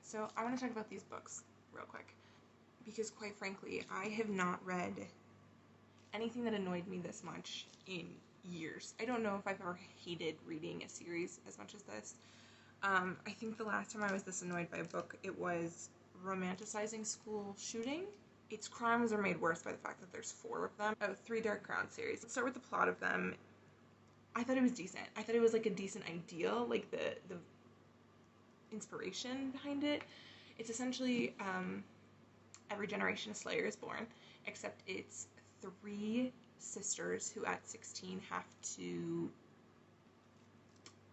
So I want to talk about these books real quick because, quite frankly, I have not read anything that annoyed me this much in years. I don't know if I've ever hated reading a series as much as this. I think the last time I was this annoyed by a book, it was Romanticizing School Shooting. Its crimes are made worse by the fact that there's 4 of them. Oh, 3 Dark Crown series. Let's start with the plot of them. I thought it was decent. I thought it was like a decent idea, like the inspiration behind it. It's essentially every generation a Slayer is born, except it's 3 sisters who at 16 have to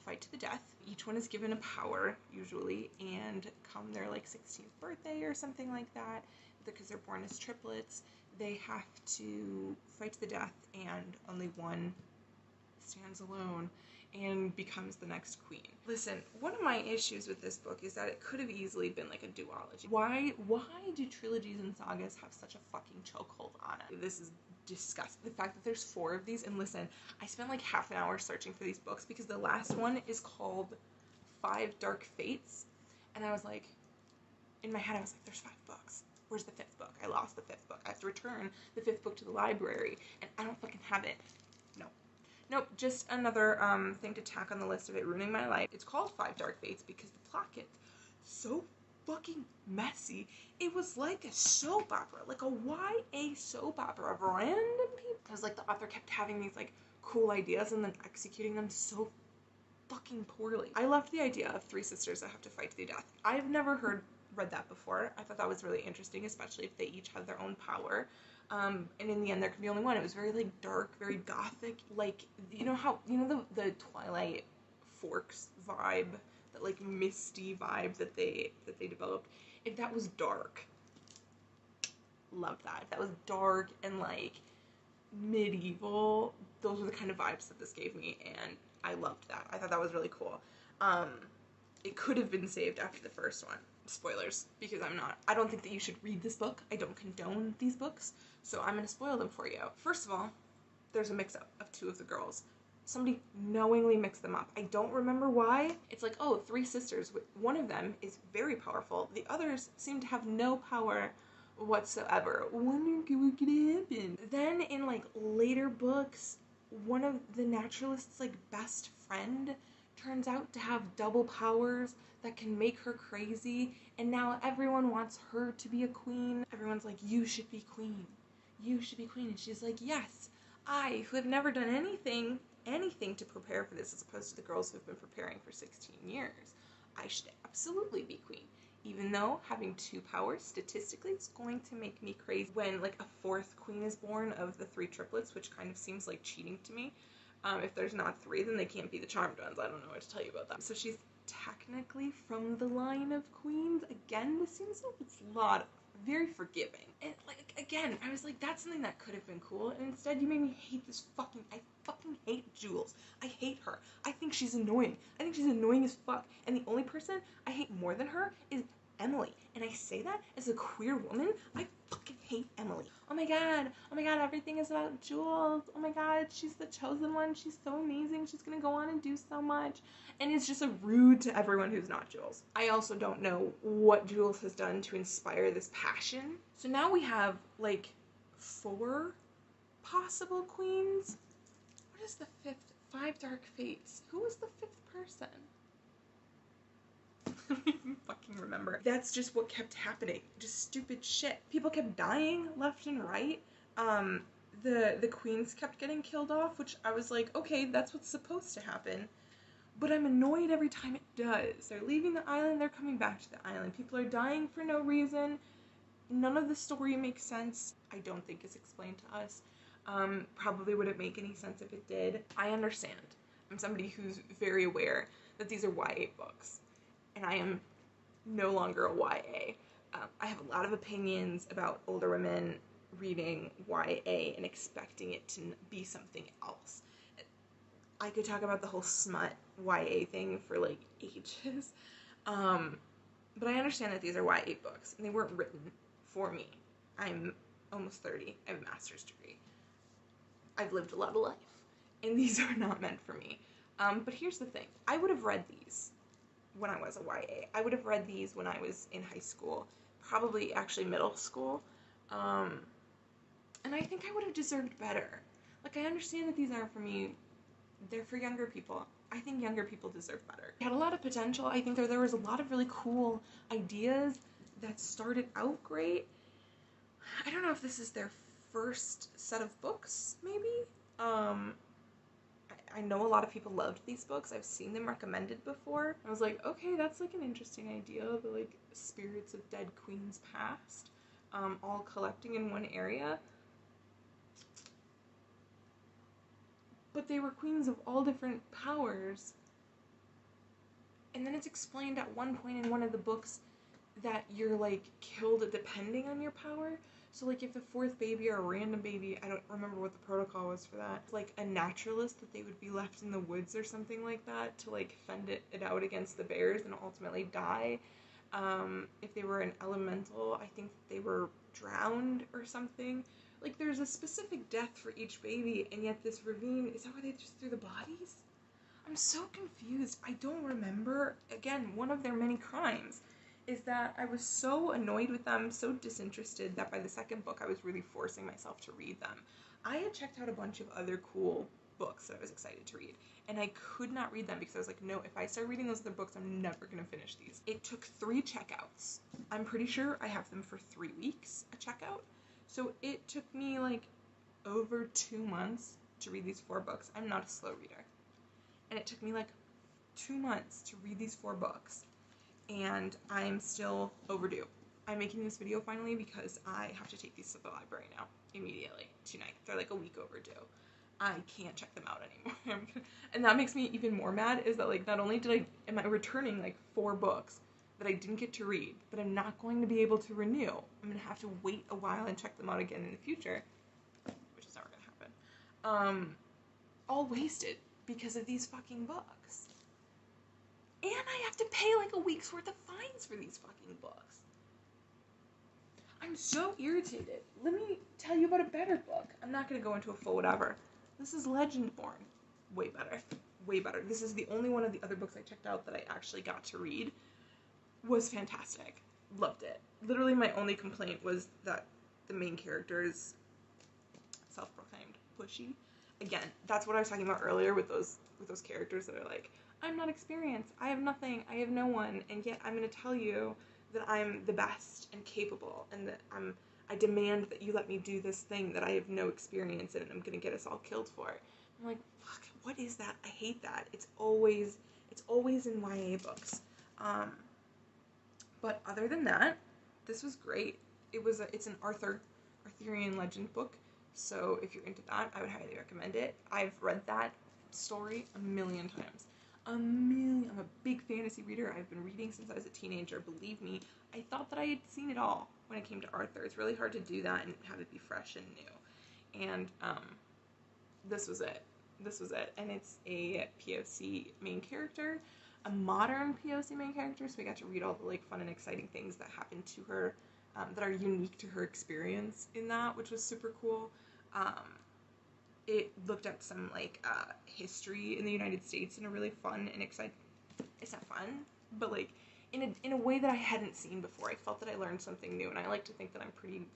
fight to the death. Each one is given a power, usually, and come their like 16th birthday or something like that, because they're born as triplets, they have to fight to the death, and only one stands alone and becomes the next queen. Listen, one of my issues with this book is that it could have easily been like a duology. Why do trilogies and sagas have such a fucking chokehold on it? This is disgusting. The fact that there's 4 of these, and listen, I spent like half an hour searching for these books because the last one is called 5 Dark Fates, and I was like, in my head I was like, there's 5 books. Where's the 5th book? I lost the 5th book. I have to return the 5th book to the library, and I don't fucking have it. Nope, just another thing to tack on the list of it ruining my life. It's called 5 Dark Fates because the plot gets so fucking messy. It was like a soap opera, like a YA soap opera of random people. It was like the author kept having these like cool ideas and then executing them so fucking poorly. I loved the idea of 3 sisters that have to fight to the death. I've never read that before. I thought that was really interesting, especially if they each have their own power. And in the end there could be only one. It was very like dark, very gothic, like, you know how, you know the Twilight Forks vibe, that like misty vibe that they developed. If that was dark, loved that. If that was dark and like medieval, those were the kind of vibes that this gave me, and I loved that. I thought that was really cool. It could have been saved after the first one. Spoilers, because I don't think that you should read this book. I don't condone these books, so I'm gonna spoil them for you. First of all, there's a mix-up of 2 of the girls. Somebody knowingly mixed them up. I don't remember why. It's like, oh, 3 sisters. One of them is very powerful. The others seem to have no power whatsoever. Wondering what could happen. Then in like later books, one of the naturalist's like best friend turns out to have double powers that can make her crazy, and now everyone wants her to be a queen. Everyone's like, you should be queen. You should be queen. And she's like, yes, I, who have never done anything to prepare for this, as opposed to the girls who have been preparing for 16 years, I should absolutely be queen. Even though having 2 powers statistically is going to make me crazy when like a 4th queen is born of the 3 triplets, which kind of seems like cheating to me. If there's not 3, then they can't be the charmed ones. I don't know what to tell you about that. So she's technically from the line of queens. Again, this seems a lot, very forgiving. And like, again, I was like, that's something that could have been cool, and instead you made me hate this I fucking hate Jules. I hate her. I think she's annoying. I think she's annoying as fuck. And the only person I hate more than her is Emily. And I say that as a queer woman. I fucking hate Emily. Oh my god, everything is about Jules. Oh my god, she's the chosen one. She's so amazing. She's gonna go on and do so much. And it's just a rude to everyone who's not Jules. I also don't know what Jules has done to inspire this passion. So now we have like 4 possible queens. What is the 5th? 5 Dark Fates. Who was the 5th person? I don't even fucking remember. That's just what kept happening. Just stupid shit. People kept dying left and right. The queens kept getting killed off, which I was like, okay, that's what's supposed to happen. But I'm annoyed every time it does. They're leaving the island, they're coming back to the island. People are dying for no reason. None of the story makes sense. I don't think it's explained to us. Probably wouldn't make any sense if it did. I understand. I'm somebody who's very aware that these are YA books, and I am no longer a YA. I have a lot of opinions about older women reading YA and expecting it to be something else. I could talk about the whole smut YA thing for like ages, but I understand that these are YA books, and they weren't written for me. I'm almost 30, I have a master's degree. I've lived a lot of life, and these are not meant for me. But here's the thing, I would have read these when I was a YA. I would have read these when I was in high school, probably actually middle school. And I think I would have deserved better. Like, I understand that these aren't for me. They're for younger people. I think younger people deserve better. It had a lot of potential. I think there was a lot of really cool ideas that started out great. I don't know if this is their first set of books, maybe? I know a lot of people loved these books. I've seen them recommended before. I was like, okay, that's like an interesting idea. The like spirits of dead queens past, all collecting in one area. But they were queens of all different powers. And then it's explained at one point in one of the books that you're like killed depending on your power. So like if the fourth baby or a random baby, I don't remember what the protocol was for that, like a naturalist, that they would be left in the woods or something like that to like fend it out against the bears and ultimately die. If they were an elemental, I think they were drowned or something. Like there's a specific death for each baby, and yet this ravine, is that where they just threw the bodies? I'm so confused. I don't remember. Again, one of their many crimes is that I was so annoyed with them, so disinterested, that by the second book I was really forcing myself to read them. I had checked out a bunch of other cool books that I was excited to read, and I could not read them because I was like, no, if I start reading those other books, I'm never going to finish these. It took 3 checkouts. I'm pretty sure I have them for 3 weeks, a checkout. So it took me like over 2 months to read these 4 books. I'm not a slow reader. And it took me like 2 months to read these 4 books. And I'm still overdue. I'm making this video finally because I have to take these to the library now, immediately, tonight. They're like a week overdue. I can't check them out anymore. And that makes me even more mad, is that like not only am I returning like 4 books that I didn't get to read, but I'm not going to be able to renew. I'm going to have to wait a while and check them out again in the future, which is never going to happen. All wasted because of these fucking books. And I have to pay like a week's worth of fines for these fucking books. I'm so irritated. Let me tell you about a better book. I'm not going to go into a full whatever. This is Legendborn. Way better. Way better. This is the only one of the other books I checked out that I actually got to read. Was fantastic. Loved it. Literally my only complaint was that the main character is self-proclaimed pushy. Again, that's what I was talking about earlier with those characters that are like, I'm not experienced, I have nothing, I have no one, and yet I'm going to tell you that I'm the best and capable, and that I demand that you let me do this thing that I have no experience in, and I'm going to get us all killed for it. I'm like, fuck, what is that? I hate that. It's always in YA books. But other than that, this was great. It's an Arthurian legend book, so if you're into that, I would highly recommend it. I've read that story a million times. I'm a big fantasy reader. I've been reading since I was a teenager. Believe me, I thought that I had seen it all when it came to Arthur. It's really hard to do that and have it be fresh and new. And this was it. And it's a POC main character, a modern POC main character, so we got to read all the like fun and exciting things that happened to her, that are unique to her experience in that, which was super cool. It looked at some like history in the United States in a really fun and exciting, it's not fun, but like in a way that I hadn't seen before. I felt that I learned something new, and I like to think that I'm pretty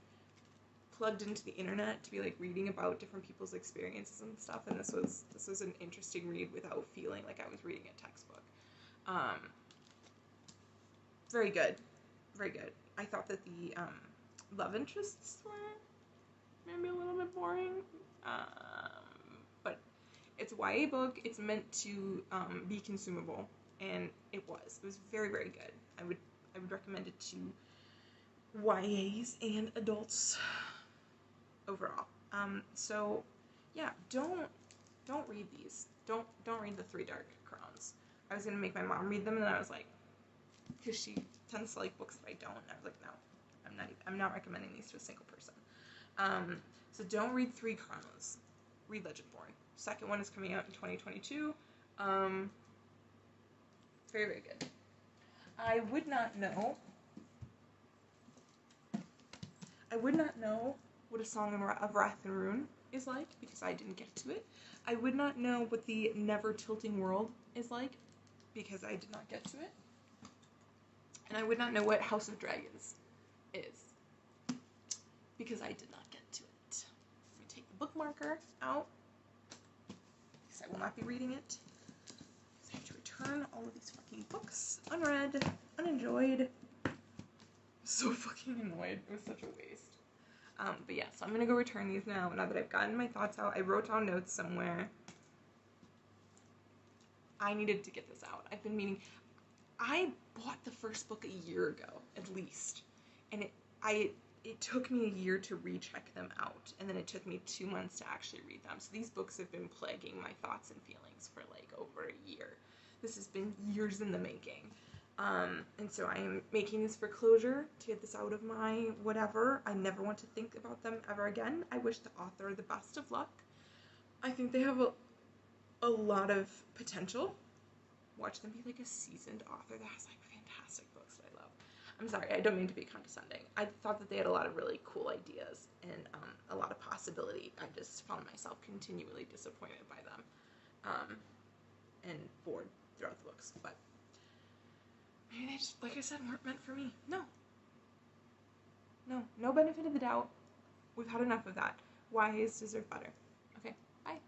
plugged into the internet to be like reading about different people's experiences and stuff, and this was an interesting read without feeling like I was reading a textbook. Very good. I thought that the love interests were maybe a little bit boring, but it's a YA book. It's meant to be consumable, and it was very, very good. I would recommend it to YAs and adults overall. So yeah, don't read these. Don't read the 3 Dark Crowns. I was gonna make my mom read them, and then I was like, because she tends to like books that I don't, and I was like, no, I'm not recommending these to a single person. So don't read 3 Crowns. Read Legendborn. Second one is coming out in 2022. It's very, very good. I would not know what A Song of Wrath and Ruin is like, because I didn't get to it. I would not know what the Never Tilting World is like, because I did not get to it. And I would not know what House of Dragons is because I did not get to it. Let me take the bookmarker out because I will not be reading it. I have to return all of these fucking books unread, unenjoyed. So fucking annoyed. It was such a waste. But yeah, so I'm gonna go return these now that I've gotten my thoughts out. I wrote down notes somewhere. I needed to get this out. I've been meaning. I bought the first book a year ago, at least, and it took me a year to recheck them out, and then it took me 2 months to actually read them. So these books have been plaguing my thoughts and feelings for like over a year. This has been years in the making. And so I am making this for closure to get this out of my whatever. I never want to think about them ever again. I wish the author the best of luck. I think they have a lot of potential. Watch them be like a seasoned author that has like fantastic books that I love. I'm sorry, I don't mean to be condescending. I thought that they had a lot of really cool ideas and a lot of possibility. I just found myself continually disappointed by them and bored throughout the books. But maybe they just, like I said, weren't meant for me. No benefit of the doubt. We've had enough of that. YAs deserve better. Okay, bye.